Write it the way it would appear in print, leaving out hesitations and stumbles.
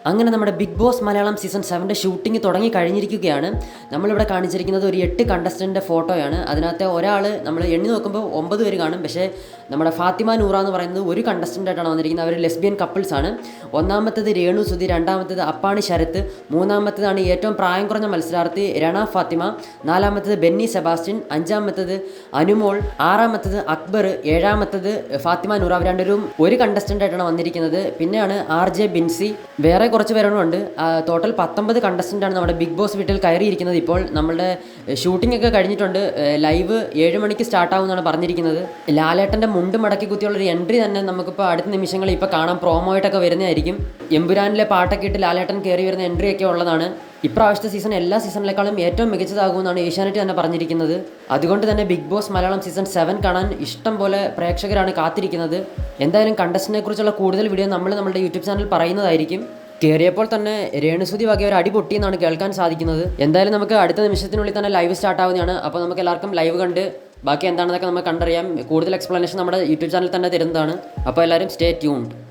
അങ്ങനെ നമ്മുടെ Bigg Boss Malayalam season 7 shooting തുടങ്ങി കഴിഞ്ഞിരിക്കുകയാണ്. നമ്മളിവിടെ കാണിച്ചിരിക്കുന്നത് ഒരു 8 കണ്ടസ്റ്റൻറ്റിൻ്റെ ഫോട്ടോയാണ്. അതിനകത്തെ ഒരാൾ നമ്മൾ എണ്ണി നോക്കുമ്പോൾ 9 പേര് കാണും. പക്ഷേ നമ്മുടെ ഫാത്തിമ നൂറ എന്ന് പറയുന്നത് ഒരു കണ്ടസ്റ്റൻ്റായിട്ടാണ് വന്നിരിക്കുന്നത്. അവർ ലെസ്ബിയൻ കപ്പിൾസാണ്. ഒന്നാമത്തേത് രേണു സുധി, രണ്ടാമത്തേത് അപ്പാണി ശരത്ത്, മൂന്നാമത്തേതാണ് ഏറ്റവും പ്രായം കുറഞ്ഞ മത്സരാർത്ഥി രണ ഫാത്തിമ, നാലാമത്തേത് ബെന്നി സെബാസ്റ്റ്യൻ, അഞ്ചാമത്തേത് അനുമോൾ, ആറാമത്തേത് അക്ബർ, ഏഴാമത്തേത് ഫാത്തിമ നൂറ. അവർ രണ്ടുപേരും ഒരു കണ്ടസ്റ്റൻ്റായിട്ടാണ് വന്നിരിക്കുന്നത്. പിന്നെയാണ് RJ ബിൻസി, വേറെ കുറച്ച് പേരുണ്ട്. ടോട്ടൽ 19 കണ്ടസ്റ്റൻ്റാണ് നമ്മുടെ ബിഗ് ബോസ് വീട്ടിൽ കയറിയിരിക്കുന്നത്. ഇപ്പോൾ നമ്മളുടെ ഷൂട്ടിംഗ് ഒക്കെ കഴിഞ്ഞിട്ടുണ്ട്. ലൈവ് 7 മണിക്ക് സ്റ്റാർട്ടാവുമെന്നാണ് പറഞ്ഞിരിക്കുന്നത്. ലാലേട്ടൻ്റെ മുണ്ട് മടക്കി കുത്തിയുള്ളൊരു എൻട്രി തന്നെ നമുക്കിപ്പോൾ അടുത്ത നിമിഷങ്ങളിൽ ഇപ്പോൾ കാണാം. പ്രോമോയിട്ടൊക്കെ വരുന്നതായിരിക്കും. എമ്പുരാനിലെ പാട്ടൊക്കെ ഇട്ട് ലാലേട്ടൻ കയറി വരുന്ന എൻട്രിയൊക്കെ ഉള്ളതാണ്. ഇപ്രാവശ്യത്തെ സീസൺ എല്ലാ സീസണിലേക്കാളും ഏറ്റവും മികച്ചതാകുമെന്നാണ് ഏഷ്യാനെറ്റ് തന്നെ പറഞ്ഞിരിക്കുന്നത്. അതുകൊണ്ട് തന്നെ ബിഗ് ബോസ് മലയാളം സീസൺ 7 കാണാൻ ഇഷ്ടം പോലെ പ്രേക്ഷകരാണ് കാത്തിരിക്കുന്നത്. എന്തായാലും കണ്ടസ്റ്റൻറ്റിനെ കുറിച്ചുള്ള കൂടുതൽ വീഡിയോ നമ്മുടെ യൂട്യൂബ് ചാനൽ പറയുന്നതായിരിക്കും. കയറിയപ്പോൾ തന്നെ രേണുസുതി വക ഒരു അടി പൊട്ടിയെന്നാണ് കേൾക്കാൻ സാധിക്കുന്നത്. എന്തായാലും നമുക്ക് അടുത്ത നിമിഷത്തിനുള്ളിൽ തന്നെ ലൈവ് സ്റ്റാർട്ട് ആവുന്നതാണ്. അപ്പോൾ നമുക്ക് എല്ലാവർക്കും ലൈവ് കണ്ട് ബാക്കി എന്താണെന്നൊക്കെ നമുക്ക് കണ്ടറിയാം. കൂടുതൽ എക്സ്പ്ലനേഷൻ നമ്മുടെ യൂട്യൂബ് ചാനൽ തന്നെ തരുന്നതാണ്. അപ്പോൾ എല്ലാവരും സ്റ്റേ ട്യൂൺഡ്.